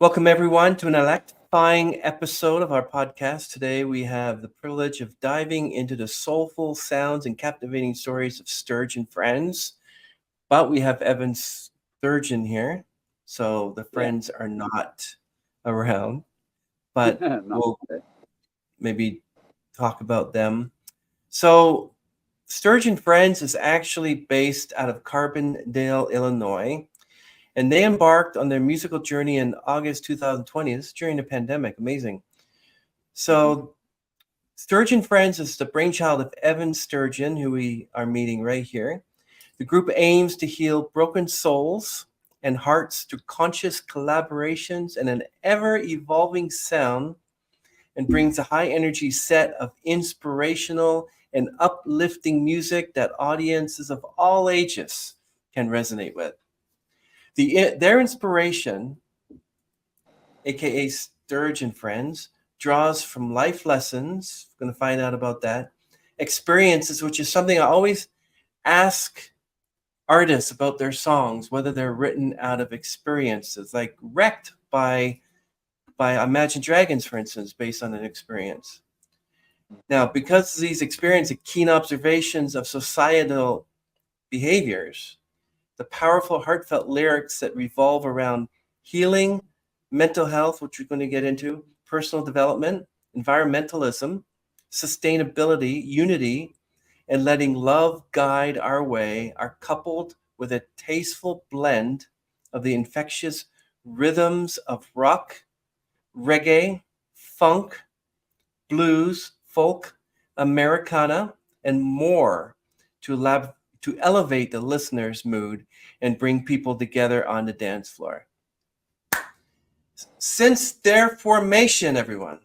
Welcome, everyone, to an electrifying episode of our podcast. Today, we have the privilege of diving into the soulful sounds and captivating stories of Sturg and Friends. But we have Evan Sturgeon here, so the Yeah. friends are not around. But Not we'll today. maybe talk about them. So, Sturg and Friends is actually based out of Carbondale, Illinois. And they embarked on their musical journey in August 2020. This is during the pandemic. Amazing. So, Sturgeon Friends is the brainchild of Evan Sturgeon, who we are meeting right here. The group aims to heal broken souls and hearts through conscious collaborations and an ever evolving sound, and brings a high energy set of inspirational and uplifting music that audiences of all ages can resonate with. Their inspiration, aka Sturge and Friends, draws from life lessons. We're going to find out about that. Experiences, which is something I always ask artists about their songs, whether they're written out of experiences, like Wrecked by Imagine Dragons, for instance, based on an experience. Now, because of these experiences, keen observations of societal behaviors, the powerful, heartfelt lyrics that revolve around healing, mental health, which we're going to get into, personal development, environmentalism, sustainability, unity, and letting love guide our way are coupled with a tasteful blend of the infectious rhythms of rock, reggae, funk, blues, folk, Americana, and more to to elevate the listener's mood and bring people together on the dance floor. Since their formation, everyone,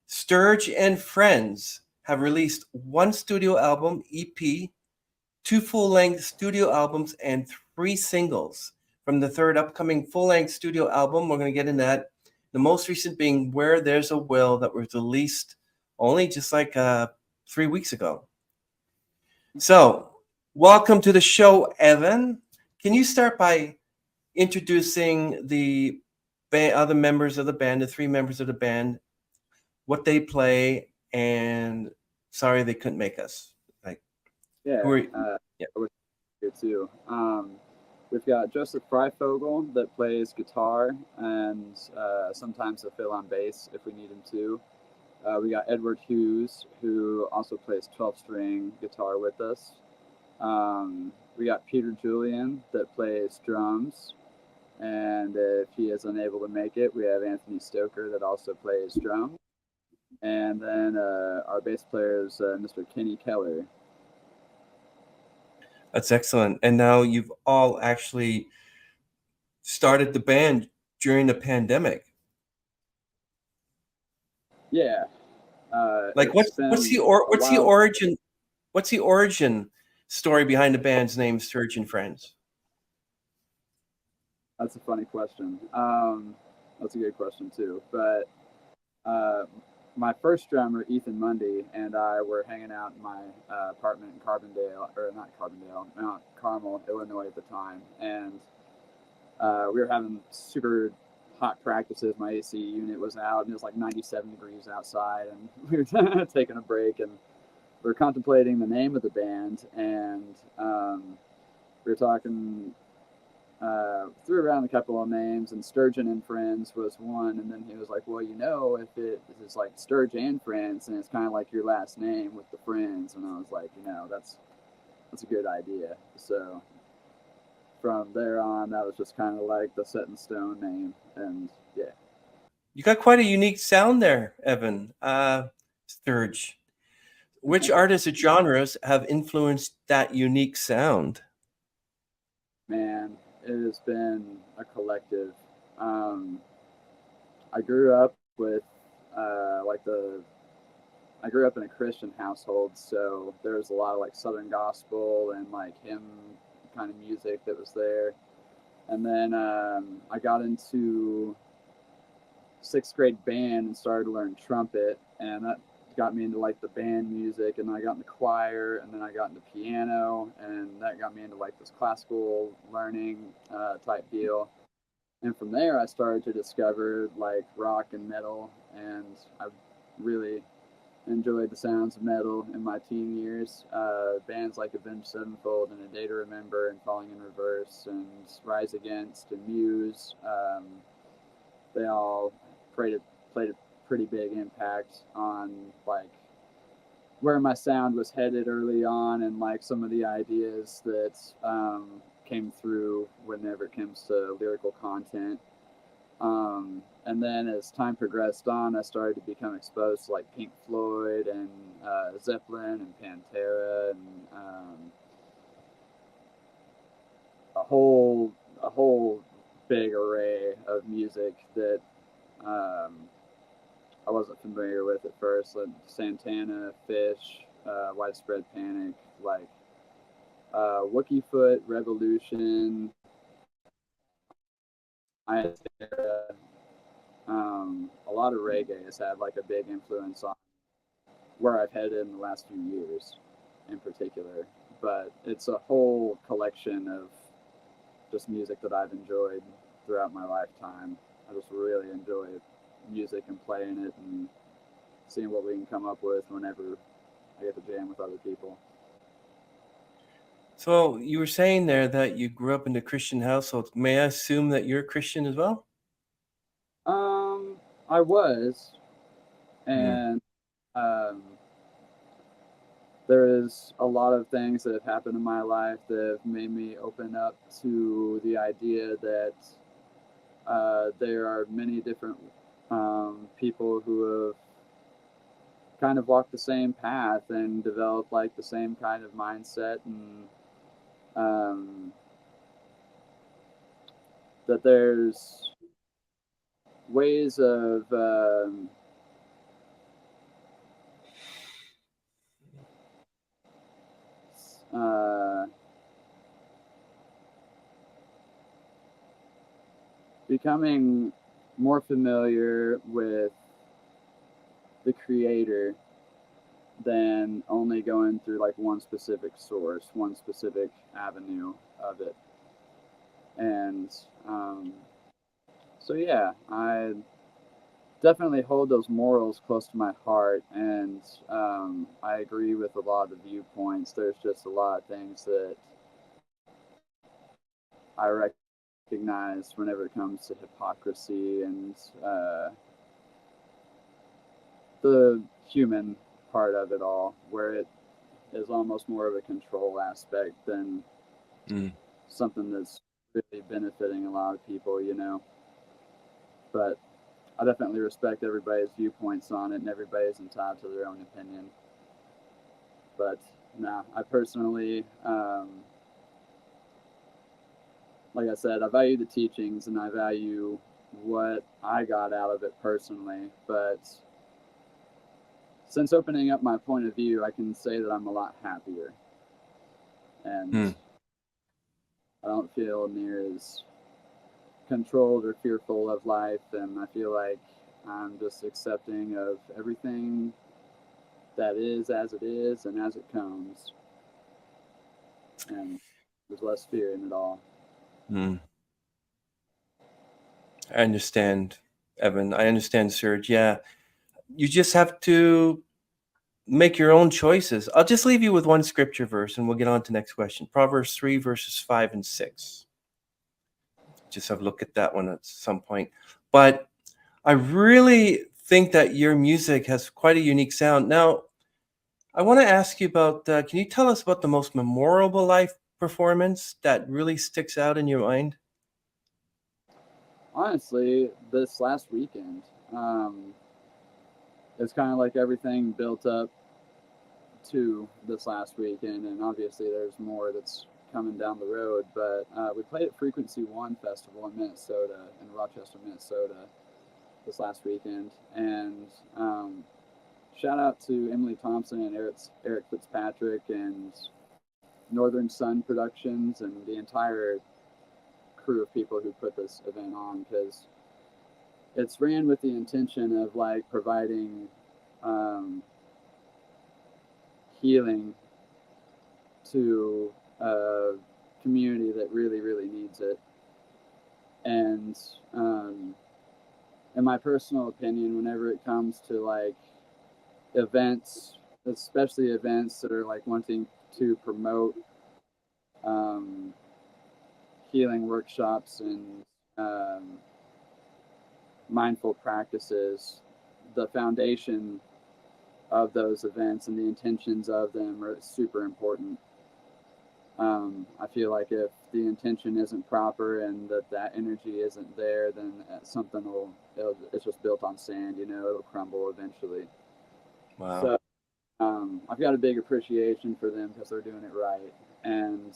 Sturge and Friends have released one studio album, EP, two full-length studio albums, and three singles. From the third upcoming full-length studio album, we're going to get into that. The most recent being Where There's a Will, that was released only just like 3 weeks ago. So, welcome to the show, Evan. Can you start by introducing the other members of the band, the three members of the band, what they play, and sorry they couldn't make us. Like, Yeah, who are you? Yeah. I wish you here too. We've got Joseph Freifogel that plays guitar and sometimes he'll fill on bass if we need him to. We got Edward Hughes, who also plays 12-string guitar with us. We got Peter Julian that plays drums. And if he is unable to make it, we have Anthony Stoker that also plays drums. And then our bass player is Mr. Kenny Keller. That's excellent. And now you've all actually started the band during the pandemic. Yeah, Like, it's what's been the a while. origin story behind the band's name, Sturge and Friends? That's a funny question. That's a good question too. But uh, my first drummer, Ethan Mundy, and I were hanging out in my apartment in Carbondale, or not Carbondale, Mount Carmel, Illinois at the time, and we were having super hot practices. My AC unit was out, and it was like 97 degrees outside, and we were taking a break, and we were contemplating the name of the band, and we were talking, threw around a couple of names, and Sturgeon and Friends was one, and then he was like, well, if it's like Sturge and Friends, and it's kind of like your last name with the Friends, and I was like, that's a good idea. So from there on, that was just kind of like the set in stone name, and yeah. You got quite a unique sound there, Evan. Sturge. Which artists or genres have influenced that unique sound? Man, it has been a collective. Um, I grew up with like I grew up in a Christian household, so there was a lot of like Southern gospel and like hymn kind of music that was there. And then I got into sixth grade band and started to learn trumpet, and that got me into like the band music, and then I got into choir, and then I got into piano, and that got me into like this classical learning type deal. And from there, I started to discover like rock and metal, and I really enjoyed the sounds of metal in my teen years. Bands like Avenged Sevenfold and A Day to Remember and Falling in Reverse and Rise Against and Muse, they all played a pretty big impact on like where my sound was headed early on, and like some of the ideas that came through whenever it comes to lyrical content. And then as time progressed on, I started to become exposed to like Pink Floyd and Zeppelin and Pantera and a whole big array of music that I wasn't familiar with at first, like Santana, Fish, Widespread Panic, like Wookiefoot, Revolution, Ayla, a lot of reggae has had like a big influence on where I've headed in the last few years in particular. But it's a whole collection of just music that I've enjoyed throughout my lifetime. I just really enjoy music and playing it and seeing what we can come up with whenever I get to jam with other people. So you were saying there that you grew up in a Christian household. May I assume that you're a Christian as well? I was, and there is a lot of things that have happened in my life that have made me open up to the idea that there are many different people who have kind of walked the same path and developed like the same kind of mindset, and that there's ways of becoming more familiar with the creator than only going through like one specific source, one specific avenue of it. And so yeah, I definitely hold those morals close to my heart, and I agree with a lot of the viewpoints. There's just a lot of things that I recognize whenever it comes to hypocrisy and the human part of it all, where it is almost more of a control aspect than something that's really benefiting a lot of people, you know. But I definitely respect everybody's viewpoints on it, and everybody's entitled to their own opinion. But no, I personally, like I said, I value the teachings and I value what I got out of it personally. But since opening up my point of view, I can say that I'm a lot happier. And I don't feel near as controlled or fearful of life, and I feel like I'm just accepting of everything that is as it is and as it comes, and there's less fear in it all. I understand, Evan. I understand, Serge. Yeah, you just have to make your own choices. I'll just leave you with one scripture verse and we'll get on to the next question. Proverbs 3 verses 5 and 6. Just have a look at that one at some point. But I really think that your music has quite a unique sound. Now, I want to ask you about, can you tell us about the most memorable live performance that really sticks out in your mind? Honestly, this last weekend, it's kind of like everything built up to this last weekend, and obviously there's more that's coming down the road. But we played at Frequency One Festival in Minnesota, in Rochester, Minnesota, this last weekend, and shout out to Emily Thompson and Eric Fitzpatrick and Northern Sun Productions and the entire crew of people who put this event on, because it's ran with the intention of like providing healing to a community that really, really needs it. And in my personal opinion, whenever it comes to like events, especially events that are like wanting to promote um, healing workshops and um, mindful practices, the foundation of those events and the intentions of them are super important. I feel like if the intention isn't proper and that energy isn't there, then something it's just built on sand, you know, it'll crumble eventually. Wow. So I've got a big appreciation for them because they're doing it right. And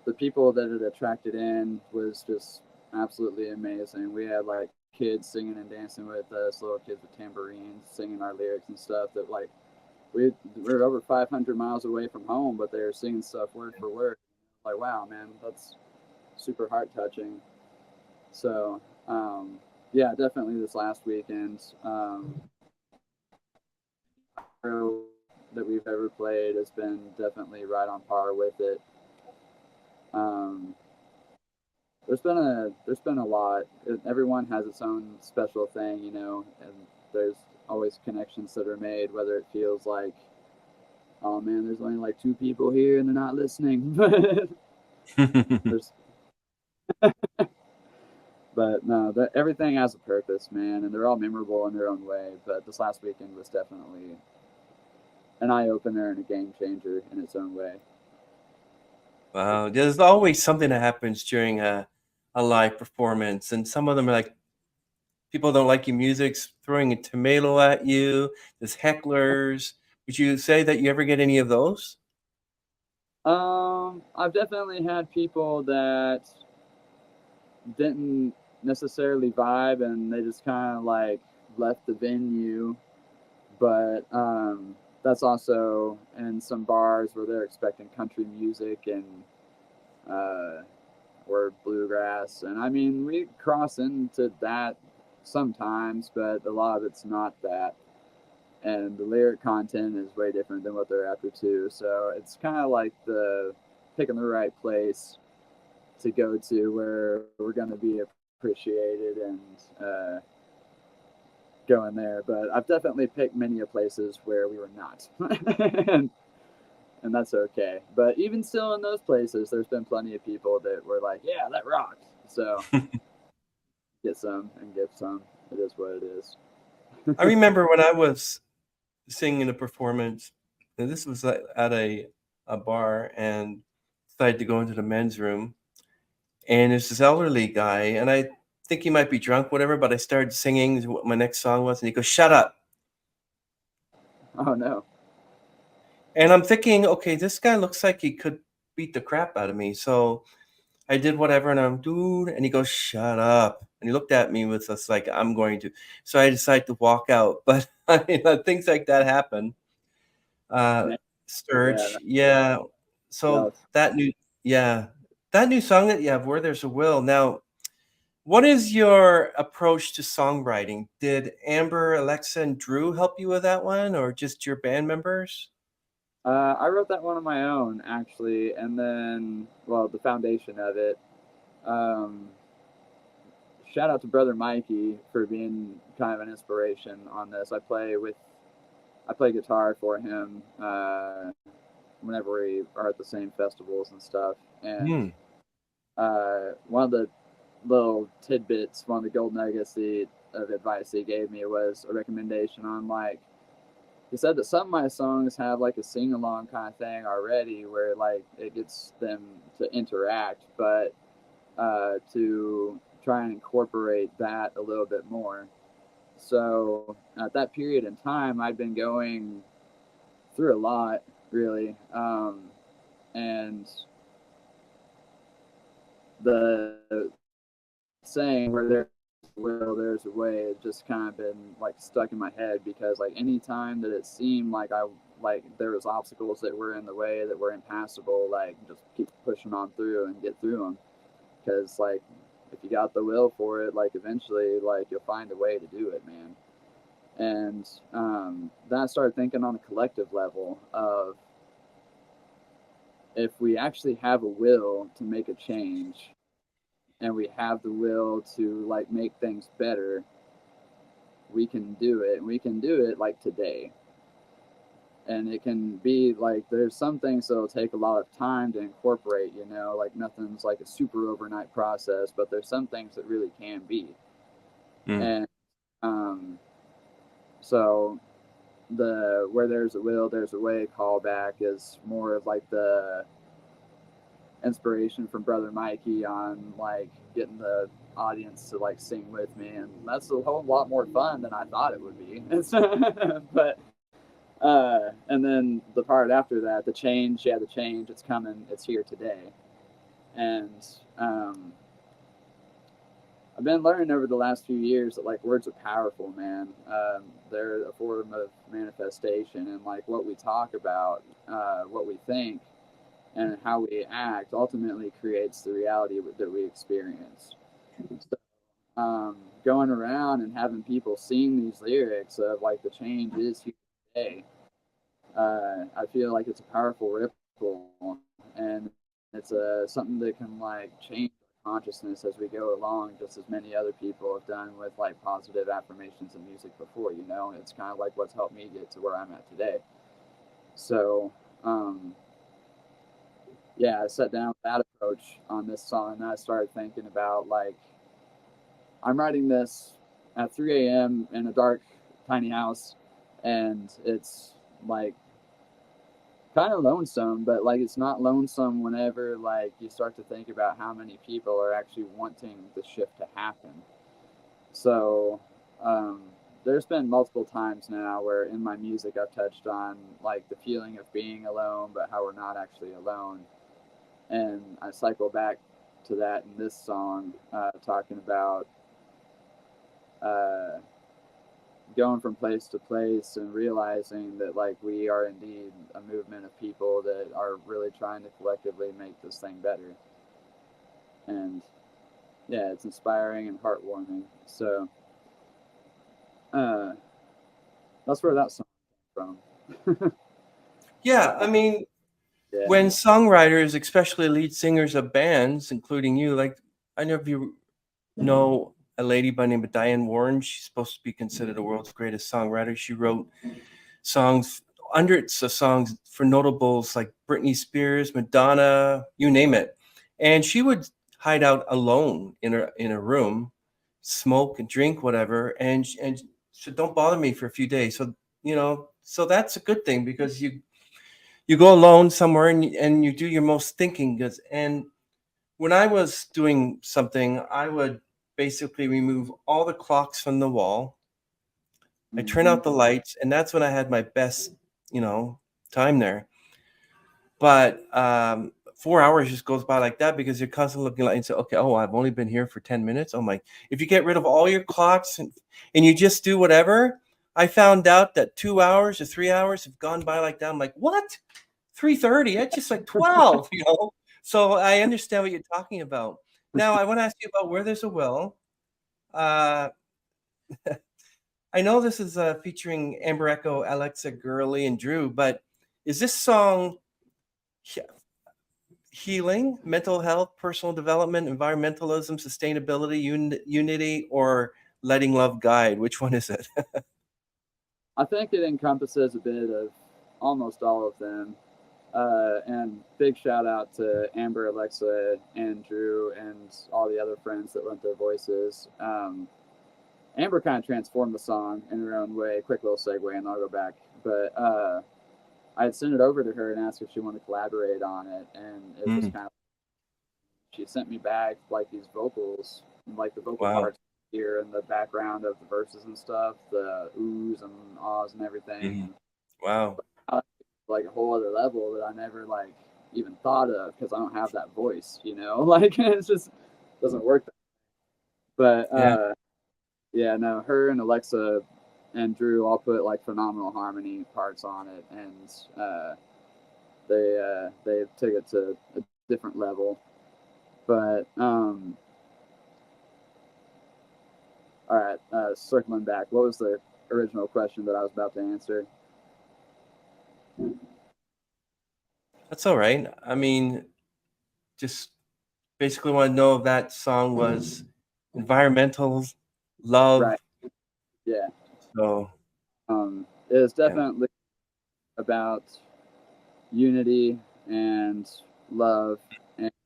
the people that it attracted in was just absolutely amazing. We had like kids singing and dancing with us, little kids with tambourines, singing our lyrics and stuff that like we're over 500 miles away from home, but they're singing stuff word for word. Like, wow, man, that's super heart touching. So, yeah, definitely this last weekend, that we've ever played has been definitely right on par with it. Um, there's been a lot. Everyone has its own special thing, you know, and there's always connections that are made, whether it feels like, oh man, there's only like two people here and they're not listening. there's, but no, everything has a purpose, man, and they're all memorable in their own way. But this last weekend was definitely an eye opener and a game changer in its own way. Wow, there's always something that happens during a live performance, and some of them are like people don't like your music, throwing a tomato at you. There's hecklers. Would you say that you ever get any of those? I've definitely had people that didn't necessarily vibe and they just kind of like left the venue, but that's also in some bars where they're expecting country music and uh, or bluegrass, and I mean we cross into that sometimes, but a lot of it's not that, and the lyric content is way different than what they're after too. So it's kind of like the picking the right place to go to where we're going to be appreciated and going there. But I've definitely picked many of places where we were not, and that's okay. But even still, in those places, there's been plenty of people that were like, "Yeah, that rocks." So get some and give some. It is what it is. I remember when I was singing a performance, and this was at a bar, and decided to go into the men's room, and there's this elderly guy, and I think he might be drunk, whatever, but I started singing what my next song was, and he goes, "Shut up." Oh no. And I'm thinking, okay, this guy looks like he could beat the crap out of me. So I did whatever, and I'm, dude, and he goes, "Shut up." And he looked at me with us like, I'm going to. So I decided to walk out. But I mean, things like that happen. Uh, Man, yeah, Sturge, yeah. So that's yeah, that new song that you have, "Where There's a Will." Now, what is your approach to songwriting? Did Amber, Alexa, and Drew help you with that one, or just your band members? I wrote that one on my own actually, and then well, the foundation of it. Um, Shout out to brother Mikey for being kind of an inspiration on this. I play guitar for him whenever we are at the same festivals and stuff. And Hmm. one of the little tidbits, one of the gold nuggets of advice he gave me was a recommendation on like he said that some of my songs have like a sing along kind of thing already, where like it gets them to interact, but to try and incorporate that a little bit more. So at that period in time, I'd been going through a lot, really, and the saying "where there's a will, there's a way" it just kind of been like stuck in my head because like any time that it seemed like there was obstacles that were in the way that were impassable, like just keep pushing on through and get through them because like if you got the will for it, like eventually like you'll find a way to do it, man. And then I started thinking on a collective level of if we actually have a will to make a change, and we have the will to like make things better, we can do it, and we can do it like today. And it can be like there's some things that'll take a lot of time to incorporate, you know, like nothing's like a super overnight process, but there's some things that really can be. And so the where there's a will, there's a way callback is more of like the inspiration from Brother Mikey on like getting the audience to like sing with me, and that's a whole lot more fun than I thought it would be. But and then the part after that, the change, yeah, the change, it's coming, it's here today. And I've been learning over the last few years that like words are powerful, man. They're a form of manifestation, and like what we talk about, what we think, and how we act ultimately creates the reality that we experience. So, going around and having people sing these lyrics of like the change is here today, I feel like it's a powerful ripple, and it's something that can like change consciousness as we go along, just as many other people have done with like positive affirmations and music before. You know, it's kind of like what's helped me get to where I'm at today. So yeah, I sat down with that approach on this song, and I started thinking about like I'm writing this at 3 a.m. in a dark tiny house, and it's like kind of lonesome, but like it's not lonesome whenever like you start to think about how many people are actually wanting the shift to happen. So there's been multiple times now where in my music I've touched on like the feeling of being alone, but how we're not actually alone. And I cycle back to that in this song, talking about going from place to place and realizing that like we are indeed a movement of people that are really trying to collectively make this thing better. And yeah, it's inspiring and heartwarming. So that's where that song came from. Yeah, I mean, Yeah. when songwriters, especially lead singers of bands, including you, like I know if you know a lady by the name of Diane Warren. She's supposed to be considered the world's greatest songwriter. She wrote songs, hundreds of songs for notables like Britney Spears, Madonna, you name it. And she would hide out alone in a room, smoke and drink whatever, and so don't bother me for a few days. So so that's a good thing because you go alone somewhere and you do your most thinking. And when I was doing something, I would basically remove all the clocks from the wall. I turn out the lights, and that's when I had my best, time there. But 4 hours just goes by like that because you're constantly looking like and say, okay, oh, I've only been here for 10 minutes. Oh my, if you get rid of all your clocks and you just do whatever, I found out that 2 hours or 3 hours have gone by like that. I'm like, what? 3:30? It's just like 12, So I understand what you're talking about. Now I want to ask you about Where There's a Will. Uh, I know this is featuring Amber Echo, Alexa Gurley, and Drew, but is this song healing, mental health, personal development, environmentalism, sustainability, unity, or letting love guide? Which one is it? I think it encompasses a bit of almost all of them. And big shout out to Amber, Alexa, and Drew, and all the other friends that lent their voices. Amber kind of transformed the song in her own way. Quick little segue, and I'll go back. But I had sent it over to her and asked if she wanted to collaborate on it, and it was kind of she sent me back like these vocals, like the vocal parts here in the background of the verses and stuff, the oohs and ahs and everything. Wow. Like a whole other level that I never like even thought of because I don't have that voice, like it's just doesn't work. But yeah, no, her and Alexa and Drew all put like phenomenal harmony parts on it, and they took it to a different level. But all right, circling back, what was the original question that I was about to answer? That's all right. I mean, just basically want to know if that song was environmental, love. Right. Yeah. So It was definitely about unity and love,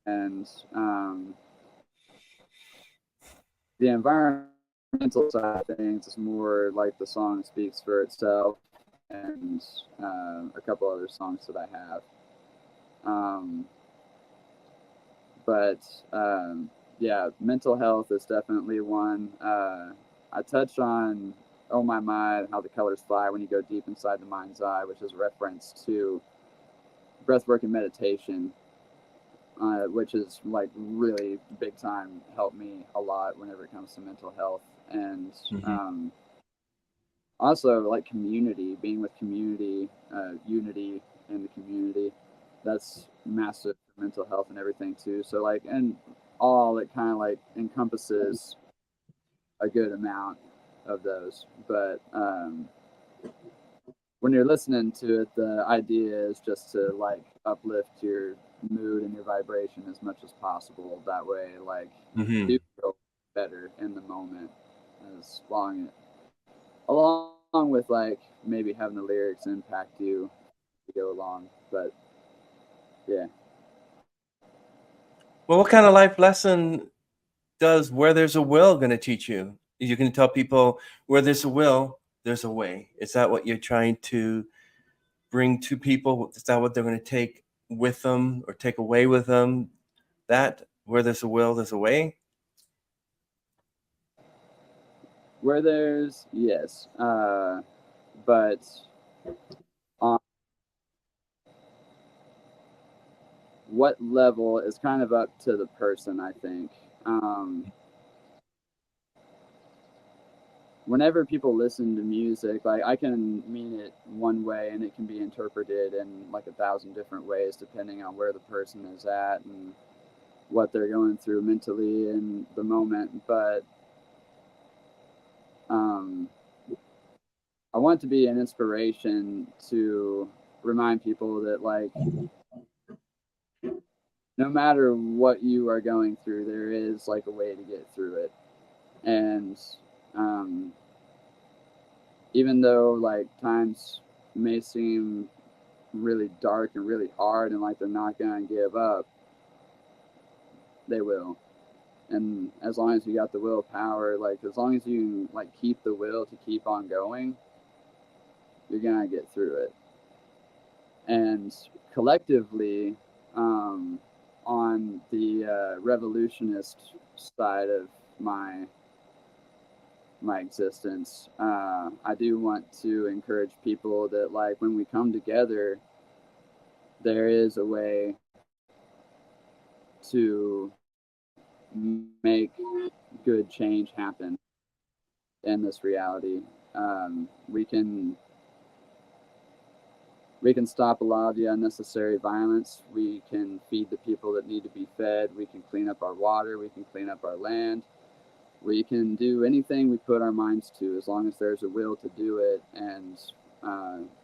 and the environmental side of things is more like the song speaks for itself, and a couple other songs that I have. But yeah, mental health is definitely one. I touch on "Oh My My," how the colors fly when you go deep inside the mind's eye, which is a reference to breathwork and meditation, which is like really big time helped me a lot whenever it comes to mental health. And also like community, being with community, unity in the community, that's massive for mental health and everything too. So like, and all it kind of like encompasses a good amount of those. But when you're listening to it, the idea is just to like uplift your mood and your vibration as much as possible. That way, like you feel better in the moment, as long along with like maybe having the lyrics impact you to go along. But yeah. Well, what kind of life lesson does "Where There's a Will" going to teach you? You can tell people where there's a will, there's a way. Is that what you're trying to bring to people? Is that what they're going to take with them or take away with them? That where there's a will, there's a way? Where there's, yes. But on what level is kind of up to the person, I think. Whenever people listen to music, like I can mean it one way and it can be interpreted in like 1,000 different ways depending on where the person is at and what they're going through mentally in the moment. But I want to be an inspiration to remind people that like no matter what you are going through, there is like a way to get through it. And even though like times may seem really dark and really hard and like they're not going to give up, they will. And as long as you got the willpower, like as long as you like keep the will to keep on going, you're going to get through it. And collectively, on the revolutionist side of my existence, I do want to encourage people that like when we come together, there is a way to make good change happen in this reality. We can stop a lot of the unnecessary violence. We can feed the people that need to be fed. We can clean up our water. We can clean up our land. We can do anything we put our minds to as long as there's a will to do it, and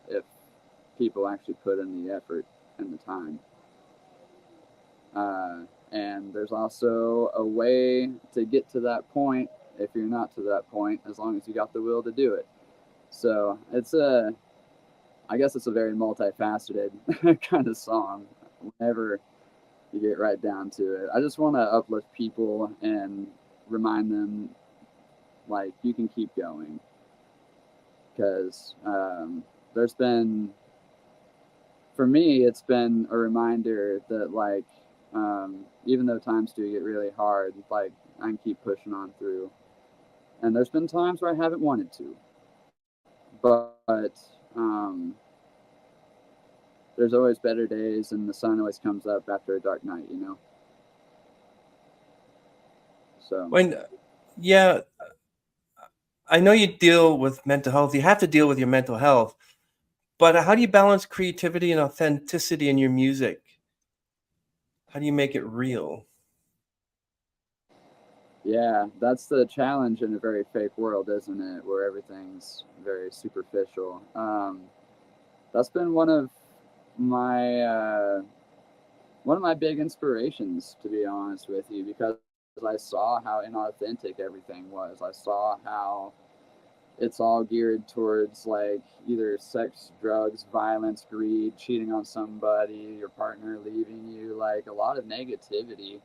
if people actually put in the effort and the time. And there's also a way to get to that point if you're not to that point, as long as you got the will to do it. So I guess it's a very multifaceted kind of song whenever you get right down to it. I just want to uplift people and remind them like you can keep going, because there's been, for me, it's been a reminder that like even though times do get really hard, like I can keep pushing on through. And there's been times where I haven't wanted to, but there's always better days, and the sun always comes up after a dark night, you know. So Yeah, I know you deal with mental health. You have to deal with your mental health, but how do you balance creativity and authenticity in your music? How do you make it real? yeah, that's the challenge in a very fake world, isn't it? Where everything's very superficial. That's been one of my one of my big inspirations, to be honest with you, because I saw how inauthentic everything was. I saw how it's all geared towards like either sex, drugs, violence, greed, cheating on somebody, your partner leaving you, like a lot of negativity,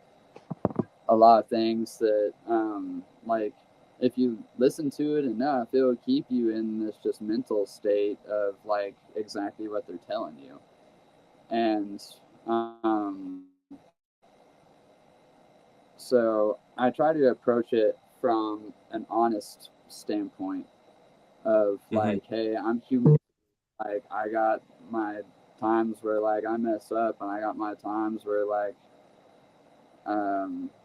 a lot of things that like if you listen to it enough, it will keep you in this just mental state of like exactly what they're telling you. And so I try to approach it from an honest standpoint of like, hey, I'm human. Like I got my times where like I mess up, and I got my times where like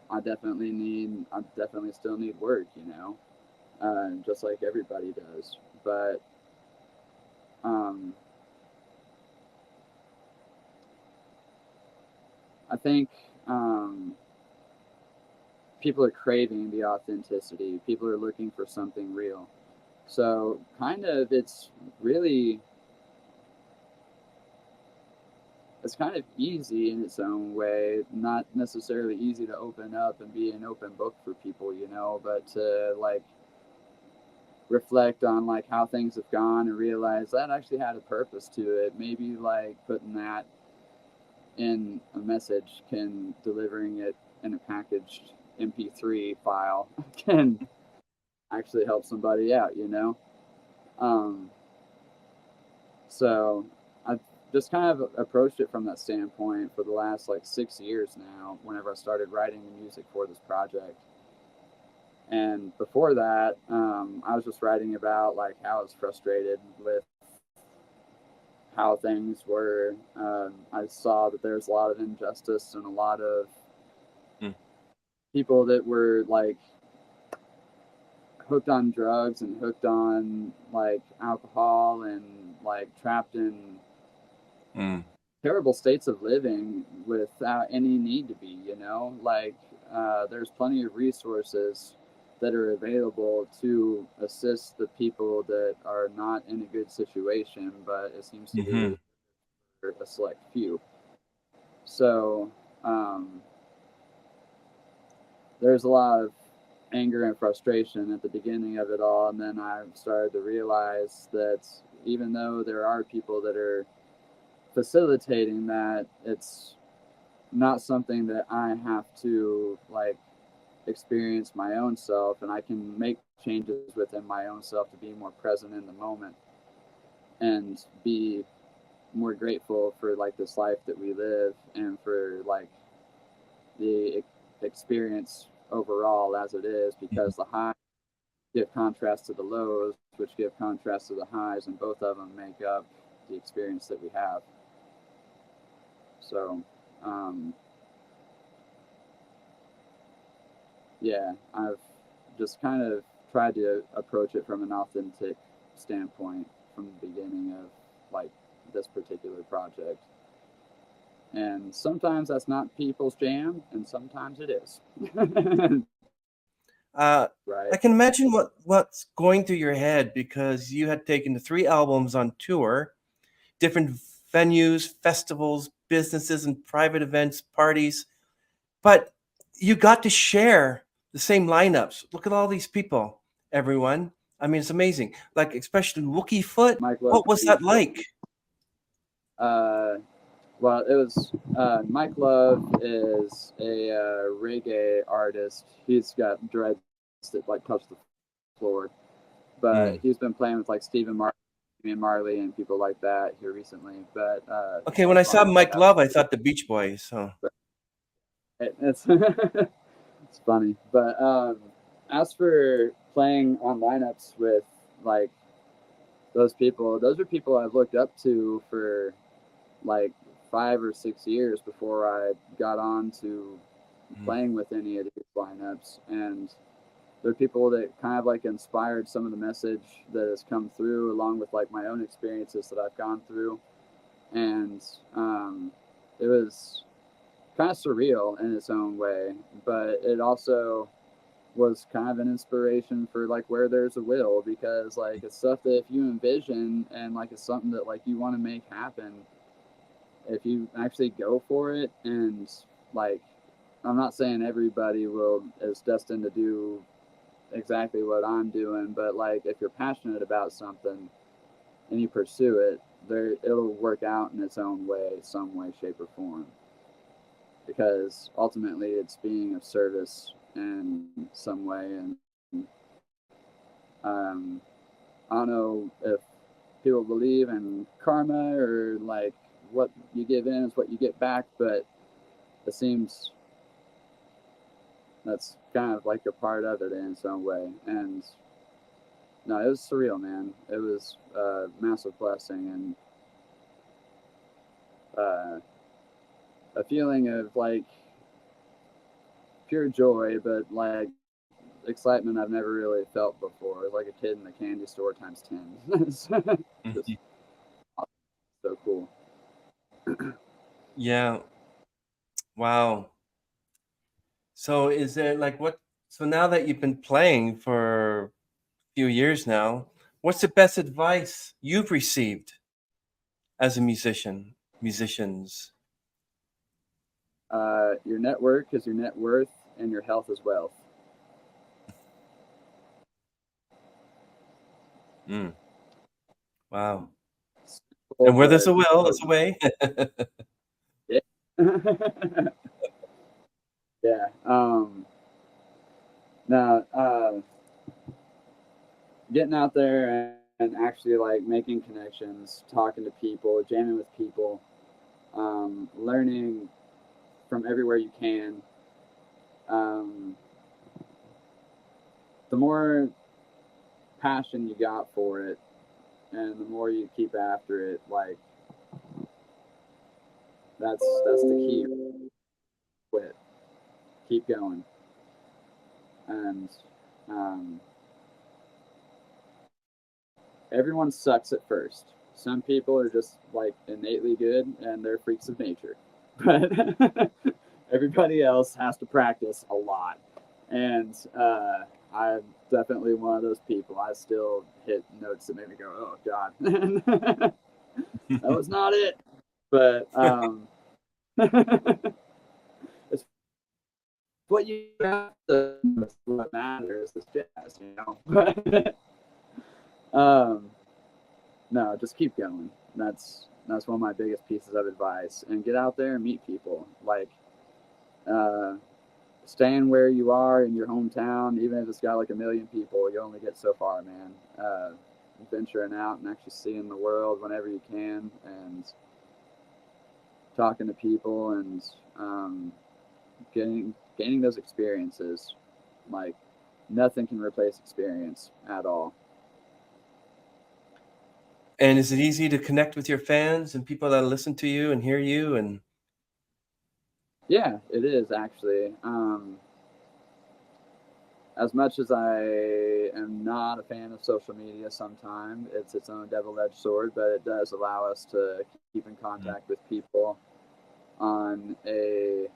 I definitely still need work, you know, just like everybody does. But I think people are craving the authenticity. People are looking for something real. So kind of it's kind of easy in its own way, not necessarily easy to open up and be an open book for people, you know, but to like reflect on like how things have gone and realize that actually had a purpose to it. Maybe like putting that in a message delivering it in a packaged MP3 file can actually help somebody out, you know? So I've just kind of approached it from that standpoint for the last like 6 years now, whenever I started writing the music for this project. And before that, I was just writing about like how I was frustrated with how things were. I saw that there's a lot of injustice and a lot of people that were like hooked on drugs and hooked on like alcohol and like trapped in terrible states of living without any need to be, you know, like there's plenty of resources that are available to assist the people that are not in a good situation, but it seems to be a select few. So there's a lot of anger and frustration at the beginning of it all, and then I started to realize that even though there are people that are facilitating that, it's not something that I have to like experience my own self, and I can make changes within my own self to be more present in the moment and be more grateful for like this life that we live and for like the experience overall as it is, because the highs give contrast to the lows, which give contrast to the highs, and both of them make up the experience that we have. So yeah, I've just kind of tried to approach it from an authentic standpoint from the beginning of like this particular project. And sometimes that's not people's jam, and sometimes it is. Right. I can imagine what's going through your head, because you had taken the 3 albums on tour, different venues, festivals, businesses, and private events, parties, but you got to share the same lineups. Look at all these people, everyone. I mean, it's amazing. Like, especially Wookiefoot. What was that like? Well, it was Mike Love is a reggae artist. He's got dreads that like touch the floor, but he's been playing with like Stephen Marley and people like that here recently. But okay, when I saw Mike Love, I thought the Beach Boys. So it's it's funny. But as for playing on lineups with like those are people I've looked up to for like 5 or 6 years before I got on to playing with any of these lineups. And they're people that kind of like inspired some of the message that has come through, along with like my own experiences that I've gone through. And it was kind of surreal in its own way, but it also was kind of an inspiration for like where there's a will, because like it's stuff that if you envision and like it's something that like you want to make happen, if you actually go for it, and like, I'm not saying everybody is destined to do exactly what I'm doing, but like, if you're passionate about something and you pursue it, it'll work out in its own way, some way, shape, or form. Because ultimately, it's being of service in some way. And I don't know if people believe in karma or like what you give in is what you get back, but it seems that's kind of like a part of it in some way. And no, it was surreal, man. It was a massive blessing, and a feeling of like pure joy, but like excitement I've never really felt before. It was like a kid in the candy store times 10. Just so cool. Yeah. Wow. So is there like what? So now that you've been playing for a few years now, what's the best advice you've received as a musicians? Your network is your net worth, and your health is wealth. Mm. Wow. Simple, And where there's but a will, there's a way. yeah. Yeah. Now, getting out there and actually like making connections, talking to people, jamming with people, learning from everywhere you can. The more passion you got for it, and the more you keep after it, like that's the key. Quit, keep going, and everyone sucks at first. Some people are just like innately good and they're freaks of nature, but everybody else has to practice a lot. And I'm definitely one of those people. I still hit notes that make me go, "Oh God, that was not it." But it's what you have to. What matters is jazz, you know. No, just keep going. That's one of my biggest pieces of advice. And get out there and meet people. Like, staying where you are in your hometown, even if it's got like 1 million people, you only get so far, man. Venturing out and actually seeing the world whenever you can, and talking to people, and gaining those experiences. Like, nothing can replace experience at all. And is it easy to connect with your fans and people that listen to you and hear you? And yeah, it is actually. As much as I am not a fan of social media, sometimes it's its own double-edged sword, but it does allow us to keep in contact with people on a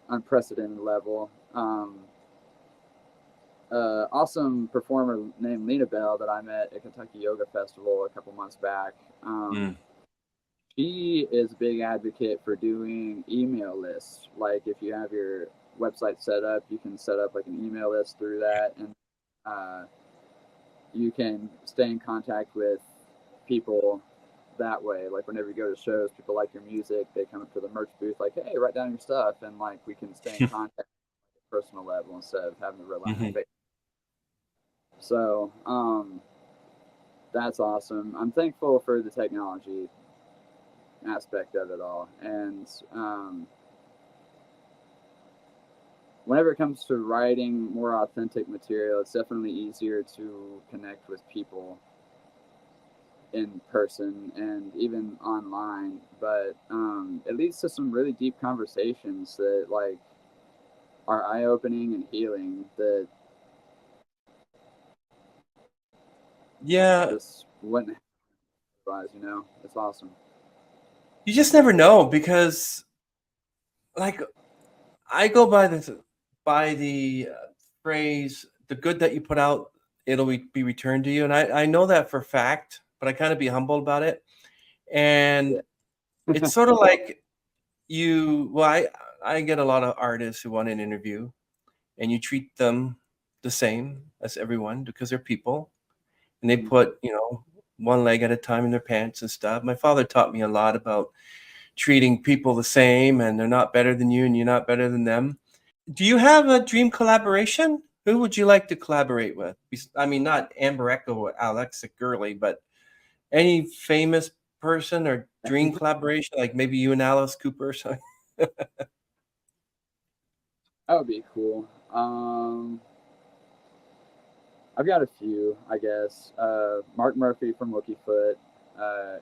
unprecedented level. Awesome performer named Lena Bell that I met at Kentucky Yoga Festival a couple months back. She is a big advocate for doing email lists. Like, if you have your website set up, you can set up like an email list through that, and you can stay in contact with people that way. Like, whenever you go to shows, people like your music, they come up to the merch booth like, "Hey, write down your stuff," and like, we can stay in contact at a personal level instead of having to rely on Facebook. So that's awesome. I'm thankful for the technology aspect of it all, and whenever it comes to writing more authentic material, it's definitely easier to connect with people in person and even online. But it leads to some really deep conversations that like are eye-opening and healing. That yeah, just wouldn't otherwise. You know, it's awesome. you just never know, because like I go by the phrase, "The good that you put out, it'll be returned to you," and I know that for a fact, but I kind of be humble about it. And Yeah. It's sort of like I get a lot of artists who want an interview, and you treat them the same as everyone because they're people, and they put, one leg at a time in their pants and stuff. My father taught me a lot about treating people the same, and they're not better than you and you're not better than them. Do you have a dream collaboration? Who would you like to collaborate with? I mean, not Amber Echo or Alexa Gurley, but any famous person or dream collaboration, like maybe you and Alice Cooper or something? That would be cool. I've got a few, I guess. Mark Murphy from Wookiefoot,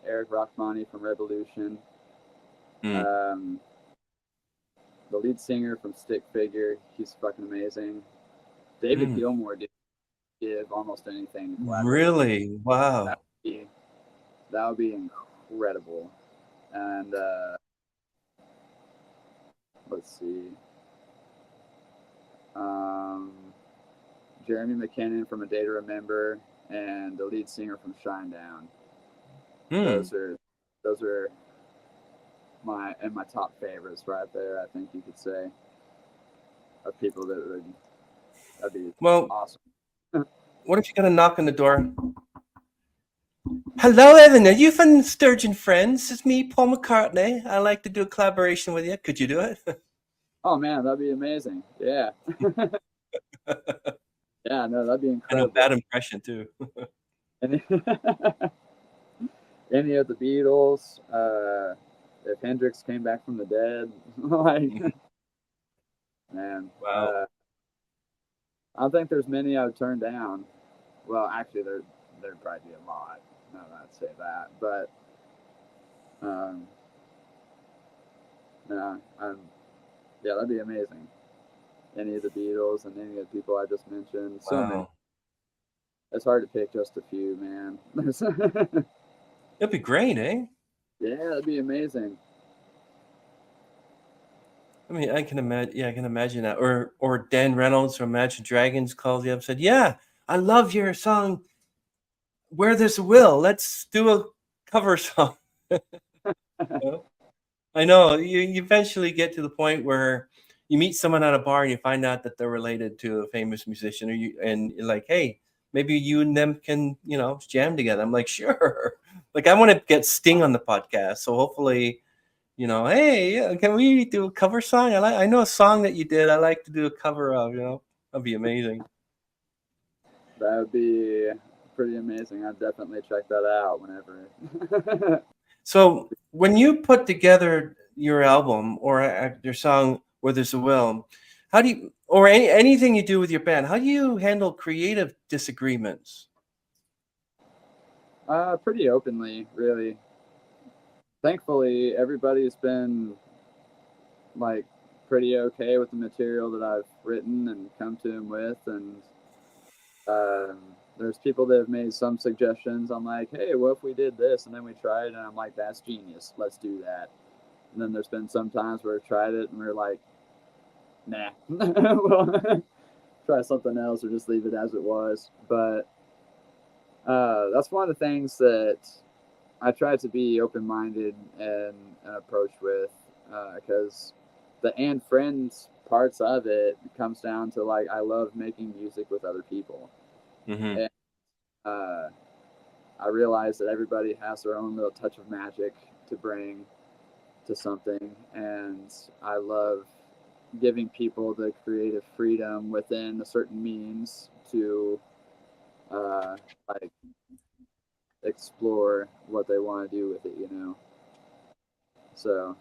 Eric Rachmani from Revolution, the lead singer from Stick Figure. He's fucking amazing. David Gilmour did give almost anything. Really? Wow. That would be incredible. And let's see. Jeremy McKinnon from A Day to Remember, and the lead singer from Shinedown. Those are my top favorites right there. I think you could say of people that'd be awesome. What if you got a knock on the door? Hello, Evan. Are you from Sturg and Friends? It's me, Paul McCartney. I'd like to do a collaboration with you. Could you do it? Oh man, that'd be amazing. Yeah. Yeah, no, that'd be incredible. And a bad impression too. Any of the Beatles, if Hendrix came back from the dead, like, man. Wow. I don't think there's many I would turn down. Well, actually, there'd probably be a lot. No, I'd say that, but yeah, that'd be amazing. Any of the Beatles and any of the people I just mentioned. So many. It's hard to pick just a few, man. It'd be great, eh? Yeah, that'd be amazing. I mean, I can imagine that. Or Dan Reynolds from Imagine Dragons calls you up and said, "Yeah, I love your song, Where There's a Will. Let's do a cover song." I know you eventually get to the point where you meet someone at a bar and you find out that they're related to a famous musician, and you're like, "Hey, maybe you and them can, jam together." I'm like, "Sure." Like, I want to get Sting on the podcast, so hopefully, hey, can we do a cover song? I know a song that you did. I like to do a cover of. That'd be amazing. That would be pretty amazing. I'd definitely check that out whenever. So when you put together your album or your song Where There's a Will, how do you, or anything you do with your band, how do you handle creative disagreements? Pretty openly, really. Thankfully, everybody's been like pretty okay with the material that I've written and come to them with, and there's people that have made some suggestions. I'm like, hey, what if we did this? And then we tried it, and I'm like, that's genius. Let's do that. And then there's been some times where we tried it, and we're like, nah, we'll try something else or just leave it as it was. But that's one of the things that I try to be open-minded and approach with, because the and friends parts of it comes down to, like, I love making music with other people. Mm-hmm. And I realize that everybody has their own little touch of magic to bring to something, and I love giving people the creative freedom within a certain means to like explore what they want to do with it, So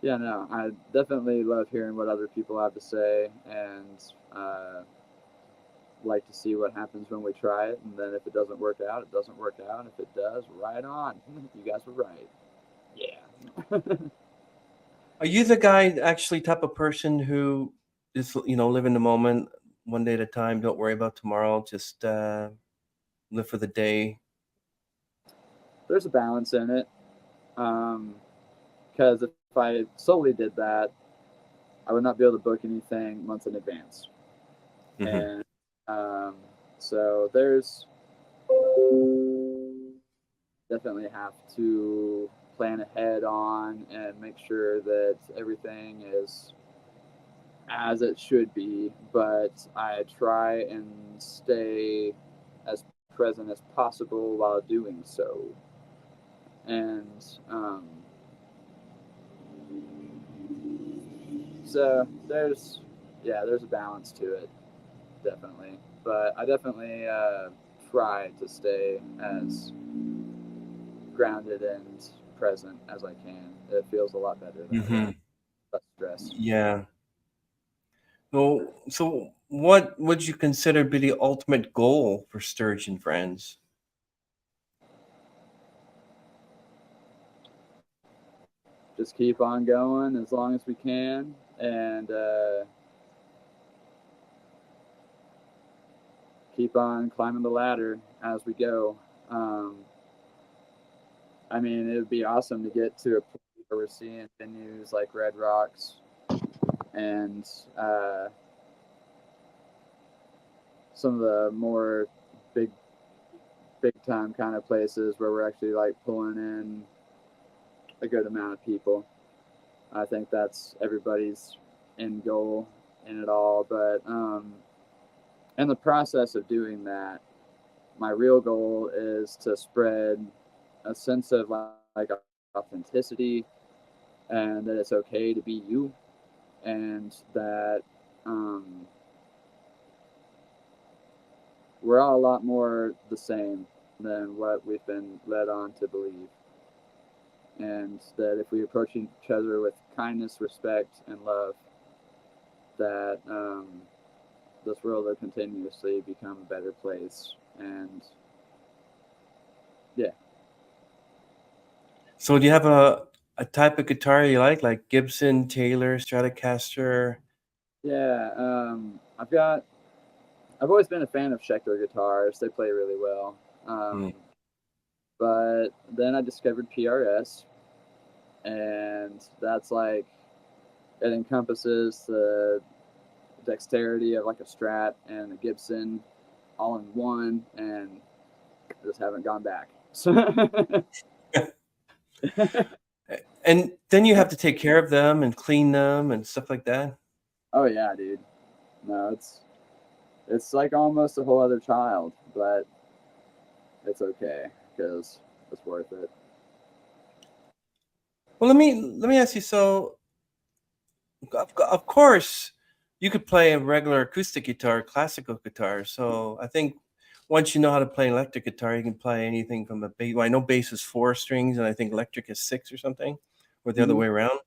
yeah, no, I definitely love hearing what other people have to say, and like to see what happens when we try it. And then if it doesn't work out, it doesn't work out. If it does, right on. You guys were right. Yeah. Are you the guy, actually, type of person who is, live in the moment, one day at a time, don't worry about tomorrow, just live for the day? There's a balance in it. Because if I solely did that, I would not be able to book anything months in advance. Mm-hmm. And so there's definitely have to plan ahead on and make sure that everything is as it should be, but I try and stay as present as possible while doing so. And so there's a balance to it, definitely. But I definitely try to stay as grounded and present as I can. It feels a lot better than less stress. Yeah. So what would you consider be the ultimate goal for Sturg and Friends? Just keep on going as long as we can, and keep on climbing the ladder as we go. I mean, it would be awesome to get to a point where we're seeing venues like Red Rocks and some of the more big time kind of places where we're actually like pulling in a good amount of people. I think that's everybody's end goal in it all. But in the process of doing that, my real goal is to spread a sense of like authenticity, and that it's okay to be you, and that we're all a lot more the same than what we've been led on to believe. And that if we approach each other with kindness, respect, and love, that this world will continuously become a better place. And yeah. So do you have a type of guitar you like Gibson, Taylor, Stratocaster? Yeah, I've always been a fan of Schecter guitars. They play really well. But then I discovered PRS, and that's like, it encompasses the dexterity of like a Strat and a Gibson all in one, and I just haven't gone back. And then you have to take care of them and clean them and stuff like that. Oh yeah, dude. No, it's like almost a whole other child, but it's okay because it's worth it. Well, let me ask you. So, of course, you could play a regular acoustic guitar, classical guitar. So I think once you know how to play electric guitar, you can play anything from a bass. Well, I know bass is 4 strings, and I think electric is 6 or something, or the other way around.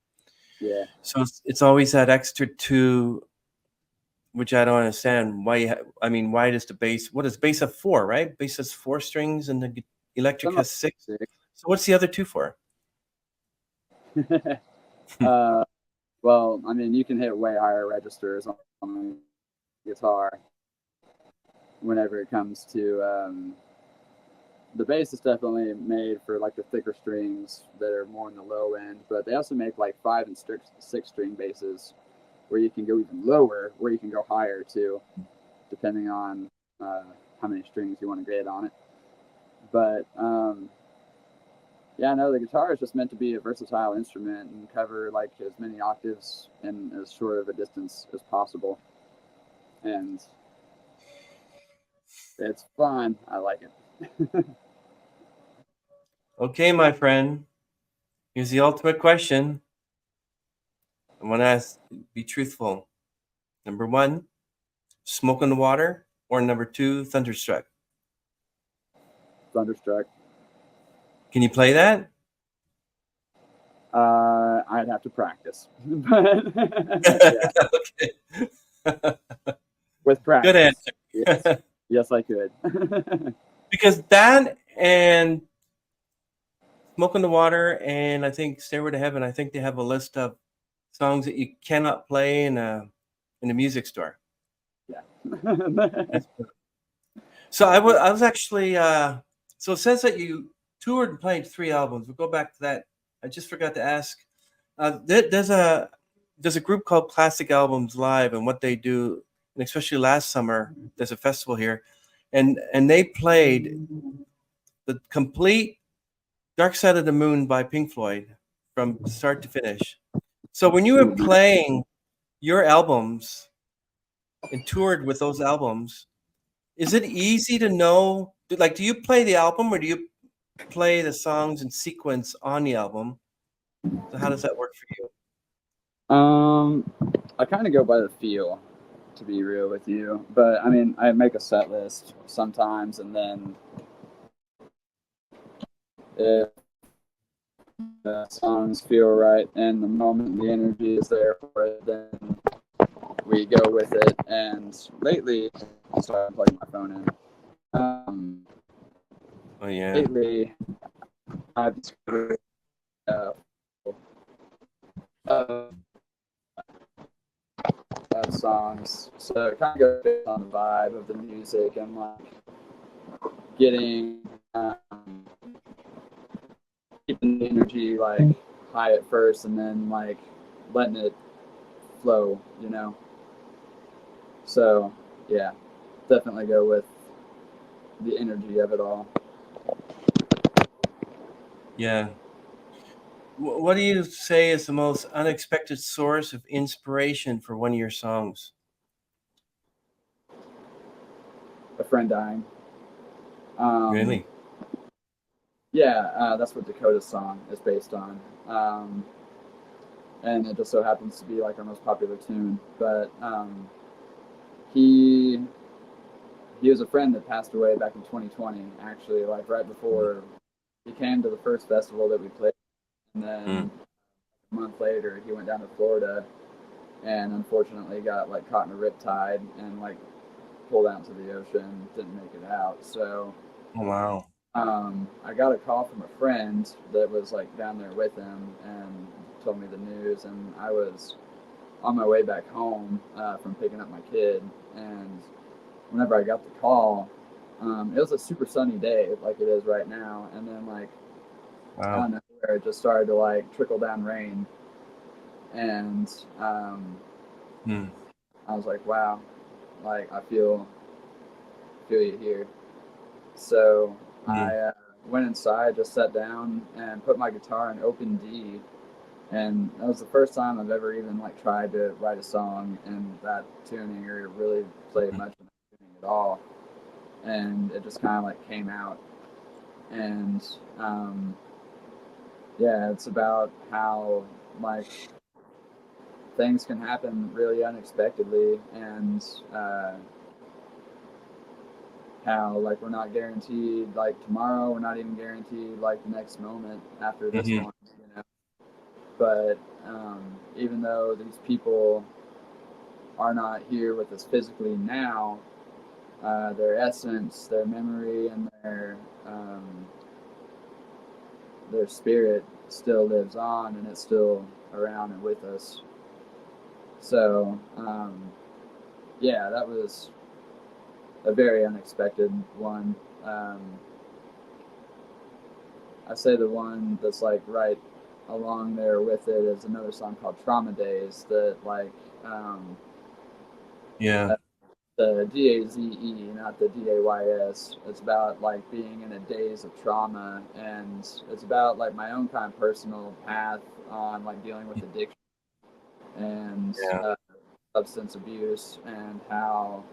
Yeah. So it's always that extra 2, which I don't understand. Why? I mean, why does the bass? What is bass have 4? Right? Bass has 4 strings, and the electric has 6. So what's the other 2 for? Well, I mean, you can hit way higher registers on the guitar whenever it comes to the bass is definitely made for like the thicker strings that are more in the low end, but they also make like 5 and 6 string basses where you can go even lower, where you can go higher too, depending on how many strings you want to get on it. But yeah, no, the guitar is just meant to be a versatile instrument and cover like as many octaves in as short of a distance as possible. And it's fun. I like it. Okay, my friend. Here's the ultimate question. I want to ask, be truthful. Number 1, Smoke on the Water, or number 2, Thunderstruck? Thunderstruck. Can you play that? I'd have to practice. With practice. Good answer. Yes, yes I could. Because that and Smoke on the Water and I think Stairway to Heaven, I think they have a list of songs that you cannot play in a music store. Yeah. So I was actually so it says that you toured and played 3 albums. We'll go back to that. I just forgot to ask. There's a group called Plastic Albums Live, and what they do, and especially last summer, there's a festival here, and they played the complete Dark Side of the Moon by Pink Floyd from start to finish. So when you were playing your albums and toured with those albums, is it easy to know? Like, do you play the album or do you play the songs in sequence on the album? So how does that work for you? I kind of go by the feel, to be real with you. But I mean, I make a set list sometimes, and then if the songs feel right and the moment the energy is there for it, then we go with it. And lately, I started plugging my phone in. Oh yeah. Lately, I've discovered songs, so it kind of goes based on the vibe of the music and like getting keeping the energy like high at first and then like letting it flow, you know. So yeah, definitely go with the energy of it all. Yeah. What do you say is the most unexpected source of inspiration for one of your songs? A friend dying. Really? Yeah, that's what Dakota's song is based on. And it just so happens to be like our most popular tune. But he was a friend that passed away back in 2020, actually, like right before he came to the first festival that we played. And then a month later, he went down to Florida and unfortunately got like caught in a riptide and like pulled out into the ocean, didn't make it out. So, oh wow. I got a call from a friend that was like down there with him and told me the news, and I was on my way back home from picking up my kid, and whenever I got the call, it was a super sunny day like it is right now, and then like wow. I don't know where it just started to like trickle down rain, and I was like, wow, like I feel you here. So I went inside, just sat down, and put my guitar in open D, and that was the first time I've ever even like tried to write a song in that tuning or really play much of that tuning at all. And it just kind of like came out, and yeah, it's about how like things can happen really unexpectedly, and how like we're not guaranteed like tomorrow, we're not even guaranteed like the next moment after this one, you know. But even though these people are not here with us physically now, their essence, their memory, and their spirit still lives on, and it's still around and with us. So yeah, that was a very unexpected one. I say the one that's like right along there with it is another song called Trauma Days that like the D-A-Z-E, not the D-A-Y-S. It's about like being in a daze of trauma, and it's about like my own kind of personal path on like dealing with addiction and substance abuse, and how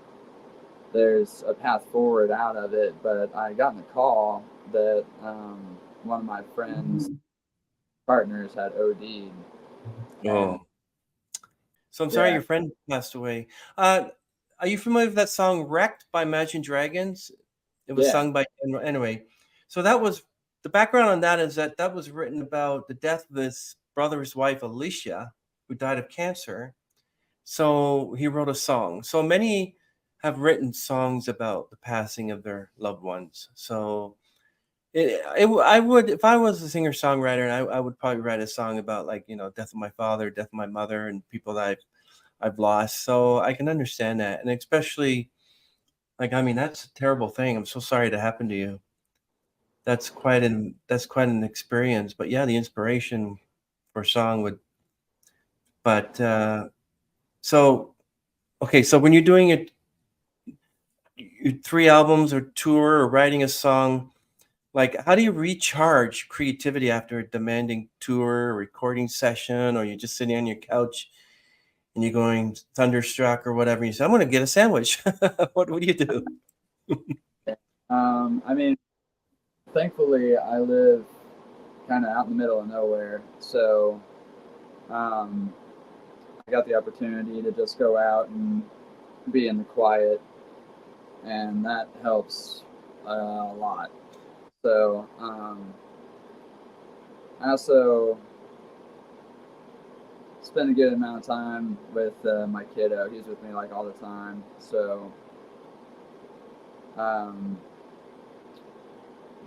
there's a path forward out of it. But I got in a call that one of my friends' partners had OD'd. Oh. So I'm sorry your friend passed away. Are you familiar with that song Wrecked by Imagine Dragons? It was sung by, anyway. So that was, the background on that is that was written about the death of his brother's wife, Alicia, who died of cancer. So he wrote a song. So many have written songs about the passing of their loved ones. So I would, if I was a singer songwriter, and I would probably write a song about like, you know, death of my father, death of my mother, and people that I've lost. So I can understand that, and especially like, I mean, that's a terrible thing. I'm so sorry to happen to you. That's quite an experience. But yeah, the inspiration for a song would. But so okay, so when you're doing it, 3 albums or tour or writing a song, Like, how do you recharge creativity after a demanding tour or recording session, or you're just sitting on your couch and you're going thunderstruck or whatever? You say, I'm going to get a sandwich. What do you do? I mean, thankfully, I live kind of out in the middle of nowhere, so I got the opportunity to just go out and be in the quiet, and that helps a lot. So I also spend a good amount of time with my kiddo. He's with me like all the time, so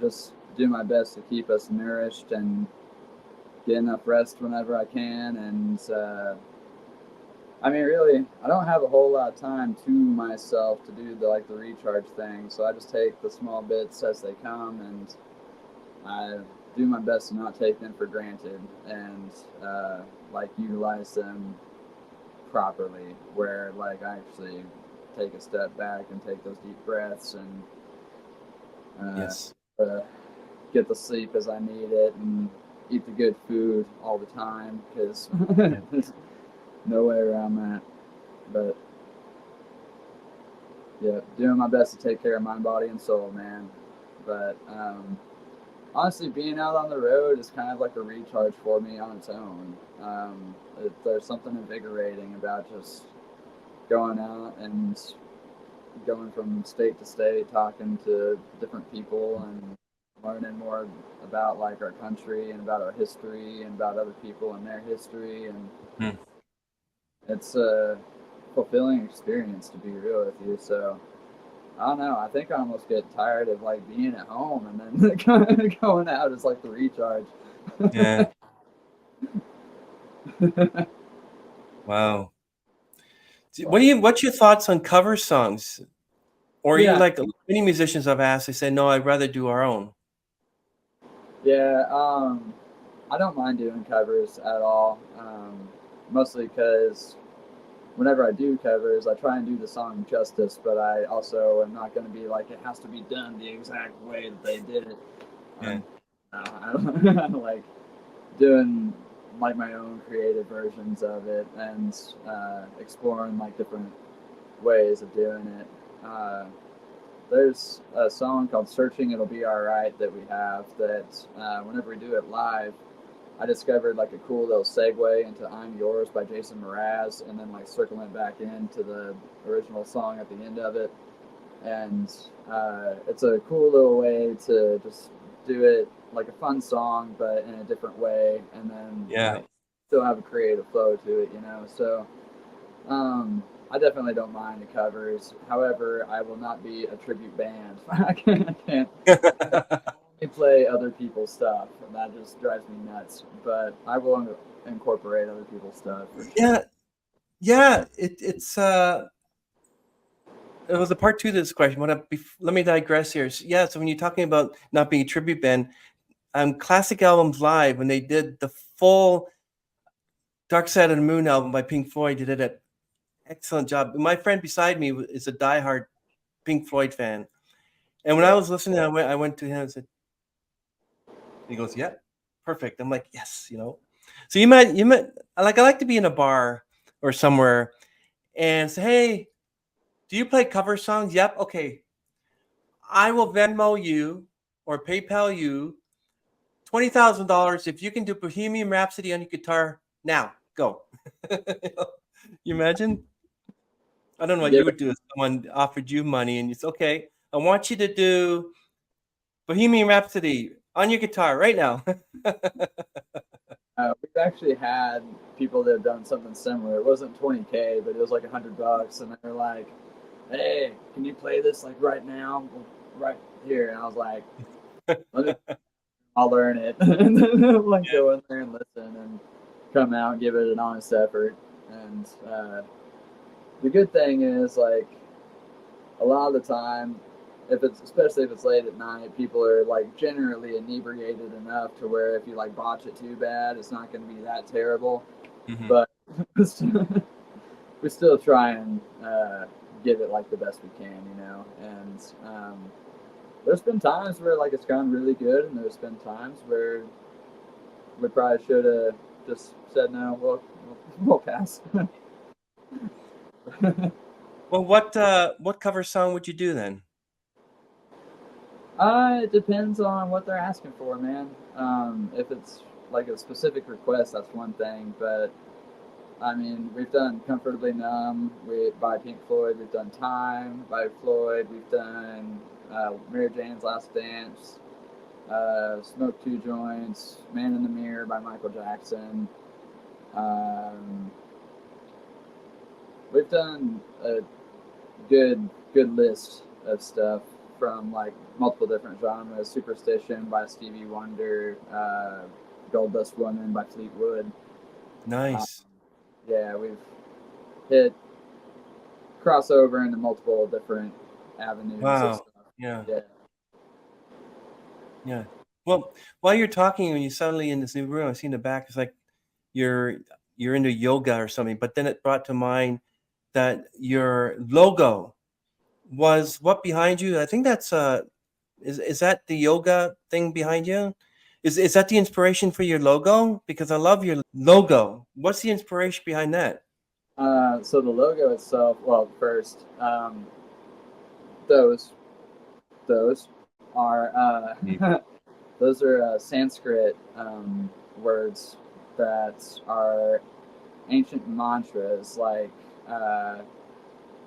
just do my best to keep us nourished and get enough rest whenever I can. And I mean, really, I don't have a whole lot of time to myself to do the recharge thing. So I just take the small bits as they come, and I do my best to not take them for granted, and utilize them properly. Where I actually take a step back and take those deep breaths and Yes. get the sleep as I need it, and eat the good food all the time, because there's no way around that. But yeah, doing my best to take care of mind, body, and soul, man. But honestly, being out on the road is kind of like a recharge for me on its own. There's something invigorating about just going out and going from state to state, talking to different people and learning more about our country and about our history and about other people and their history. And it's a fulfilling experience, to be real with you. So I don't know. I think I almost get tired of being at home, and then going out is the recharge. Yeah. Wow. What's your thoughts on cover songs? Or you, Yeah, like many musicians I've asked, they say, no, I'd rather do our own. yeah. I don't mind doing covers at all. Mostly because whenever I do covers, I try and do the song justice, but I also am not going to be it has to be done the exact way that they did it. Yeah. I don't like doing my own creative versions of it, and exploring different ways of doing it. There's a song called "Searching It'll Be Alright" that we have that whenever we do it live, I discovered a cool little segue into "I'm Yours" by Jason Mraz, and then circling back into the original song at the end of it. And it's a cool little way to just do it like a fun song, but in a different way, and then still have a creative flow to it, So I definitely don't mind the covers. However, I will not be a tribute band. I can't play other people's stuff, and that just drives me nuts. But I will incorporate other people's stuff. Yeah. It was a part two to this question. Let me digress here. So when you're talking about not being a tribute band, Classic Albums Live, when they did the full Dark Side of the Moon album by Pink Floyd, they did an excellent job. My friend beside me is a diehard Pink Floyd fan. And when I was listening, I went to him and said, he goes, yeah, perfect. I'm like, yes, So you might, I like to be in a bar or somewhere and say, hey, do you play cover songs? Yep. Okay. I will Venmo you or PayPal you $20,000 if you can do Bohemian Rhapsody on your guitar now. Go. You imagine? I don't know what you would do if someone offered you money and it's okay. I want you to do Bohemian Rhapsody on your guitar right now. We've actually had people that have done something similar. It wasn't $20K, but it was $100, and they were like, "Hey, can you play this right now, right here?" And I was like, "I'll learn it," and then go in there and listen and come out and give it an honest effort. And the good thing is, a lot of the time, especially if it's late at night, people are generally inebriated enough to where if you botch it too bad, it's not going to be that terrible. Mm-hmm. But we still try and give it the best we can, And there's been times where like it's gone really good, and there's been times where we probably should have just said no. We'll pass. Well, what cover song would you do then? It depends on what they're asking for, man. If it's like a specific request, that's one thing. But I mean, we've done "Comfortably Numb" by Pink Floyd. We've done "Time" by Floyd. We've done Mary Jane's Last Dance, "Smoke Two Joints," "Man in the Mirror" by Michael Jackson. We've done a good list of stuff from like multiple different genres. "Superstition" by Stevie Wonder, "Gold Dust Woman" by Fleetwood. Nice. Yeah, we've hit crossover into multiple different avenues of Wow. stuff. Yeah. Yeah. Yeah. Well, while you're talking, when you suddenly in this new room, I see in the back, it's like you're into yoga or something. But then it brought to mind that your logo was what behind you? I think that's is that the yoga thing behind you? Is that the inspiration for your logo? Because I love your logo. What's the inspiration behind that? So the logo itself, well, first, those those are those are Sanskrit words that are ancient mantras. Like a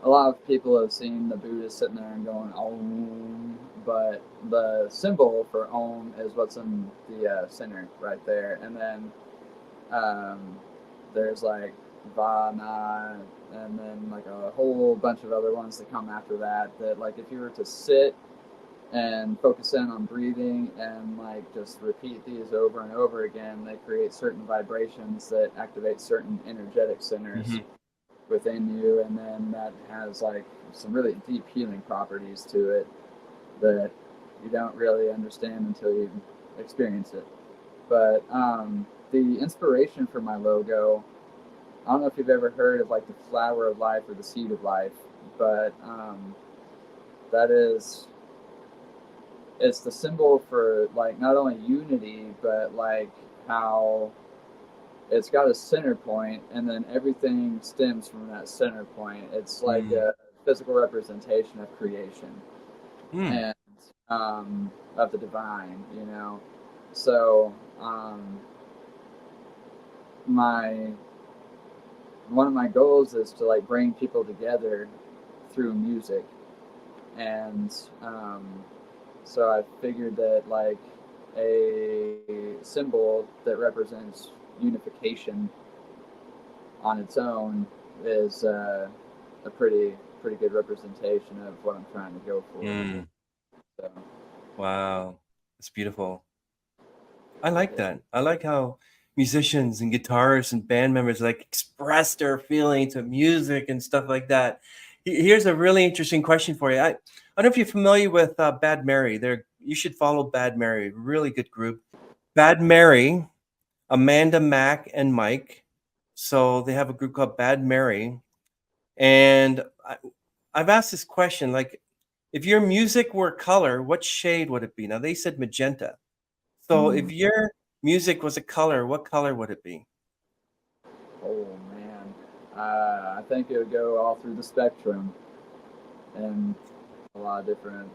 lot of people have seen the Buddhists sitting there and going Om, but the symbol for Om is what's in the center right there, and then there's like Va Na, and then like a whole bunch of other ones that come after that. That like if you were to sit and focus in on breathing and like just repeat these over and over again, they create certain vibrations that activate certain energetic centers Mhm. within you, and then that has like some really deep healing properties to it that you don't really understand until you experience it. But the inspiration for my logo, I don't know if you've ever heard of like the flower of life or the seed of life, but that is, it's the symbol for like not only unity, but like how it's got a center point, and then everything stems from that center point. It's like Mm. a physical representation of creation Mm. and of the divine, you know. So my one of my goals is to like bring people together through music, and so I figured that like a symbol that represents unification on its own is a pretty good representation of what I'm trying to go for. Mm. So Wow. It's beautiful. I like that. I like how musicians and guitarists and band members like express their feelings of music and stuff like that. Here's a really interesting question for you. I don't know if you're familiar with Bad Mary. You should follow Bad Mary. Really good group. Bad Mary, Amanda, Mac, and Mike. So they have a group called Bad Mary. And I've asked this question, like, if your music were color, what shade would it be? Now they said magenta. So if your music was a color, what color would it be? oh man, I think it would go all through the spectrum in a lot of different